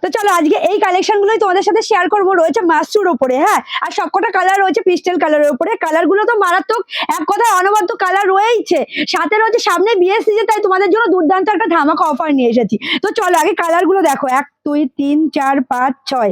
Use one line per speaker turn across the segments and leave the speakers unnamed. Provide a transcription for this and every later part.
তো চলো আজকে এই কালেকশন গুলোই তোমাদের সাথে শেয়ার করবো। রয়েছে মাশরুর উপরে, হ্যাঁ, আর সবকটা কালার রয়েছে পিস্টেল কালারের উপরে। কালার গুলো তো মারাত্মক, এক কথায় অনবদ্য কালার রয়েছে। সাথে রয়েছে সামনে বিয়ের সিজন, তাই তোমাদের জন্য দুর্দান্ত একটা ধামাকা অফার নিয়ে এসেছি। তো চলো আগে কালার গুলো দেখো, 1 2 3 4 5 6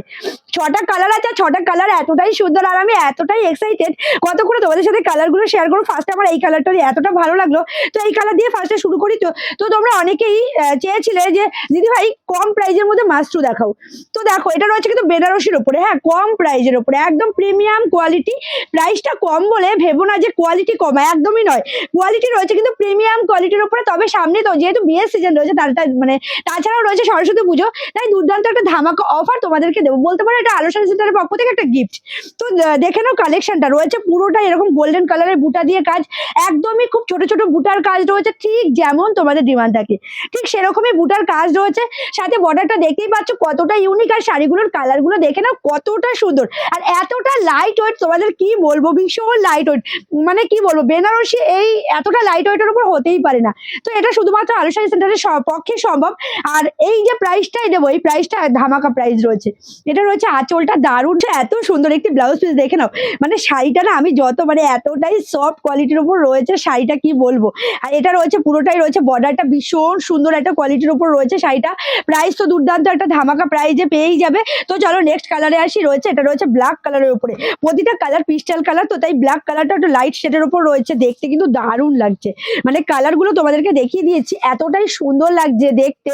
ছটা কালার আছে। ছটা কালার এতটাই সুন্দর আর আমি এতটাই এক্সাইটেড কত করে তোমাদের সাথে কালার গুলো শেয়ার করবো। ফার্স্টে আমার এই কালারটা দিয়ে এতটা ভালো লাগলো, তো এই কালার দিয়ে ফার্স্টে শুরু করি। তো তোমরা অনেকেই চেয়েছিলে যে দিদি ভাই কম প্রাইজের মধ্যে মাশরু দেখাও। তো দেখো এটা রয়েছে কিন্তু বেনারসির উপরে, হ্যাঁ, কম প্রাইজের উপরে, একদম প্রিমিয়াম কোয়ালিটি। প্রাইসটা কম বলে ভেবো না যে কোয়ালিটি কম, একদমই নয়। কোয়ালিটি রয়েছে কিন্তু প্রিমিয়াম কোয়ালিটির উপরে। তবে সামনে তো যেহেতু বিয়ের সিজন রয়েছে, মানে তাছাড়াও রয়েছে সরস্বতী পুজো, তাই দুর্দান্ত একটা ধামাকা অফার তোমাদেরকে দেবো। বলতে পারো এটা আলোচনা সেন্টারের পক্ষ থেকে একটা গিফট। তো দেখে নাও কালেকশনটা রয়েছে পুরোটা এরকম গোল্ডেন কালারের বুটা দিয়ে কাজ, একদমই খুব ছোট ছোট বুটার কাজ রয়েছে, ঠিক যেমন তোমাদের ডিমান্ড থাকে ঠিক সেরকমই বুটার কাজ রয়েছে। সাথে বর্ডারটা দেখতেই পাচ্ছ কতটা ইউনিক, আর শাড়িগুলোর কালার গুলো দেখে নাও কতটা সুন্দর আর এতটা লাইট ওয়েট। তোমাদের কি বলবো, ভীষণ লাইট ওয়েট, মানে কি বলবো, বেনারসি এই এতটা লাইট ওয়েটের উপর হতেই পারে না। তো এটা শুধুমাত্র আলোচনা সেন্টারের পক্ষে সম্ভব। আর এই যে প্রাইসটাই দেবো, এই প্রাইসটা ধামাকা প্রাইস রয়েছে। এটা রয়েছে আঁচলটা দারুণ, এত সুন্দর একটি ব্লাউজ পিস দেখে নাও। মানে শাড়িটা না আমি যত মানে এতটাই সফট কোয়ালিটির উপর রয়েছে শাড়িটা, কি বলবো। আর এটা রয়েছে পুরোটাই রয়েছে বর্ডারটা ভীষণ সুন্দর একটা কোয়ালিটির উপর রয়েছে শাড়িটা। প্রাইস তো দুর্দান্ত একটা ধামাকা প্রাইজে পেয়েই যাবে। তো চলো নেক্সট কালারে আসি। রয়েছে এটা রয়েছে ব্ল্যাক কালারের উপরে, প্রতিটা কালার পিস্টাল কালার, তো তাই ব্ল্যাক কালারটা একটু লাইট শেডের উপর রয়েছে, দেখতে কিন্তু দারুণ লাগছে। মানে কালার গুলো তোমাদেরকে দেখিয়ে দিয়েছি, এতটাই সুন্দর লাগছে দেখতে।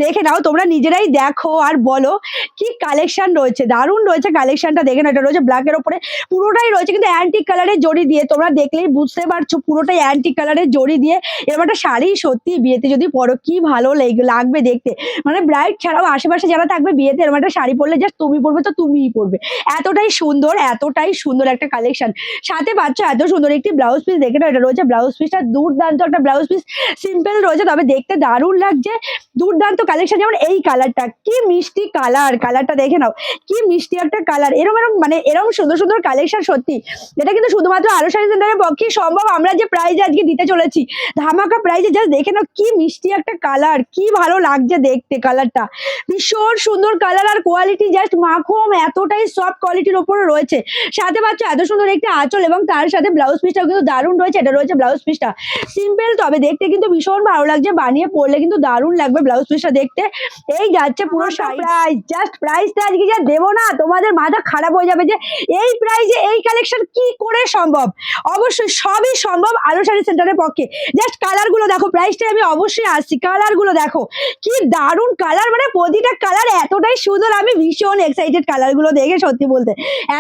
দেখে নাও তোমরা নিজেরাই দেখো আর বলো কি কালেকশন রয়েছে, দারুণ রয়েছে কালেকশনটা। দেখে নাও এটা রয়েছে ব্ল্যাকের উপরে, পুরোটাই রয়েছে কিন্তু অ্যান্টিক কালারের জড়ি দিয়ে। তোমরা দেখলেই বুঝতে পারছো পুরোটাই অ্যান্টিক কালারের জড়ি দিয়ে। এরকম একটা শাড়ি সত্যি বিয়েতে যদি পরো কি ভালো লাগবে দেখতে। মানে ব্রাইড ছাড়াও আশেপাশে যারা থাকবে বিয়েতে এরকম একটা শাড়ি পরলে জাস্ট তুমি পরবে তো তুমিই পরবে, এতটাই সুন্দর, এতটাই সুন্দর একটা কালেকশন। সাথে বাচ্চা এত সুন্দর একটি ব্লাউজ পিস দেখে নাও। এটা রয়েছে ব্লাউজ পিসটা দুর্দান্ত একটা ব্লাউজ পিস, সিম্পল রয়েছে তবে দেখতে দারুণ লাগছে। দুর্দান্ত কালেকশন, যেমন এই কালারটা কি মিষ্টি কালার, কালারটা দেখে নাও কি মিষ্টি একটা কালার। এরকম মানে এরকম সুন্দর সুন্দর কালেকশন সত্যি এটা কিন্তু শুধুমাত্র আলো শাড়ি সেন্টারের পক্ষে সম্ভব। আমরা যে প্রাইজ আজকে দিতে চলেছি ধামাকা প্রাইজে, জাস্ট দেখে নাও কি মিষ্টি একটা কালার, কি ভালো লাগছে দেখতে। কালারটা ভীষণ সুন্দর কালার আর কোয়ালিটি জাস্ট মাখুম, এতটাই সফট কোয়ালিটির উপরে রয়েছে। সাথে পাচ্ছ এত সুন্দর একটি আঁচল এবং তার সাথে ব্লাউজ পিসটাও কিন্তু দারুণ রয়েছে। এটা রয়েছে ব্লাউজ পিসটা সিম্পল তবে দেখতে কিন্তু ভীষণ ভালো লাগছে, বানিয়ে পরলে কিন্তু দারুণ লাগবে ব্লাউজ পিসটা দেখতে। এই যাচ্ছে পুরো প্রাইস, জাস্ট প্রাইসটা আজকে যা দেবো না তোমাদের মাথা খারাপ হয়ে যাবে যে এই প্রাইজে এই কালেকশন কি করে সম্ভব। অবশ্যই সবই সম্ভব আলো শাড়ি সেন্টারের পক্ষে। জাস্ট কালার গুলো দেখো, প্রাইসটা আমি অবশ্যই আসছি, কালার গুলো দেখো কি দারুণ কালার, মানে প্রতিটা কালার এতটাই সুন্দর। আমি ভীষণ এক্সাইটেড কালার গুলো দেখে, সত্যি বলতে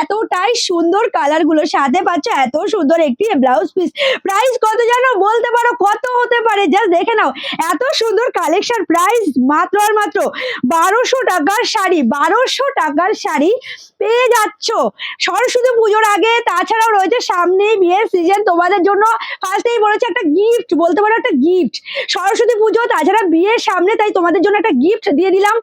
এতটাই সুন্দর কালার গুলো। সাথে পাচ্ছ এত সুন্দর একটি ব্লাউজ পিস। প্রাইস কত জানো, বলতে পারো কত হতে পারে, জাস্ট দেখে নাও এত সুন্দর কালেকশন। প্রাইস মাত্র আর মাত্র 1200 টাকার শাড়ি, 1200 টাকার শাড়ি পেয়ে যাচ্ছ সরস্বতী পুজোর আগে। তাছাড়াও রয়েছে সামনে বিয়ের সিজন, তোমাদের জন্য ফার্স্টেই বলেছে একটা গিফট, বলতে পারো একটা গিফট। সরস্বতী পুজো তাছাড়া বিয়ের সামনে, তাই তোমাদের জন্য একটা গিফট দিয়ে দিলাম।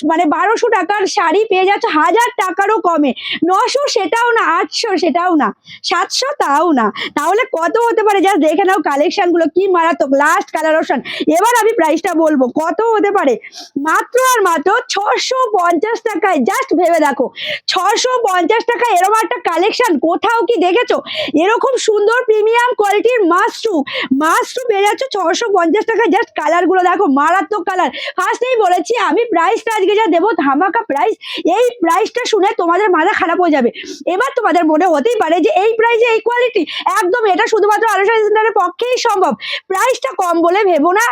মানে 1200 টাকার শাড়ি পেয়ে যাচ্ছ 1000 টাকারও কমে। 900 সেটাও না, 800 সেটাও না, 700 তাও না, তাহলে কত হতে পারে। জাস্ট দেখে নাও কালেকশন গুলো কি মারাত্মক। লাস্ট কালার অপশন, এবার আমি প্রাইসটা বলবো কত হতে পারে। মাত্র আর মাত্র 650 টাকায়, জাস্ট ভেবে দেখো 650 টাকায় এরকম একটা কালেকশন কোথাও কি দেখেছো? এরকম সুন্দর প্রিমিয়াম কোয়ালিটির মাশরু পেয়ে যাচ্ছ 650 টাকায়। জাস্ট কালার গুলো দেখো মারাত্মক কালার। ফার্স্টেই বলেছি আমি প্রাইসটা আজকে যা দেবো ধামাকা প্রাইস, এই প্রাইসটা শুনে তোমাদের মাথা খারাপ হয়ে যাবে। এবার তোমাদের মনে হতেই পারে যে এই প্রাইসে এই কোয়ালিটি, একদম এটা শুধুমাত্র আলো শাড়ি সেন্টারের পক্ষেই সম্ভব। প্রাইসটা কম বলে ভেবো না,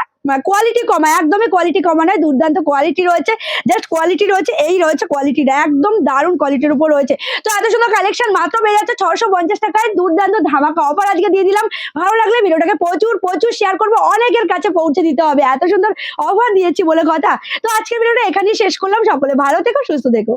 কোয়ালিটি কমা, একদমই কোয়ালিটি কমা নয়, দুর্দান্ত কোয়ালিটি রয়েছে। জাস্ট কোয়ালিটি রয়েছে, এই রয়েছে কোয়ালিটিটা একদম দারুণ কোয়ালিটির উপর রয়েছে। তো এত সুন্দর কালেকশন মাত্র পেয়ে যাচ্ছে 650 টাকায়, দুর্দান্ত ধামাকা অফার আজকে দিয়ে দিলাম। ভালো লাগলে ভিডিওটাকে প্রচুর প্রচুর শেয়ার করবো, অনেকের কাছে পৌঁছে দিতে হবে, এত সুন্দর অফার দিয়েছি বলে কথা। তো আজকের ভিডিওটা এখানেই শেষ করলাম। সকলে ভালো থেকো, সুস্থ থেকো।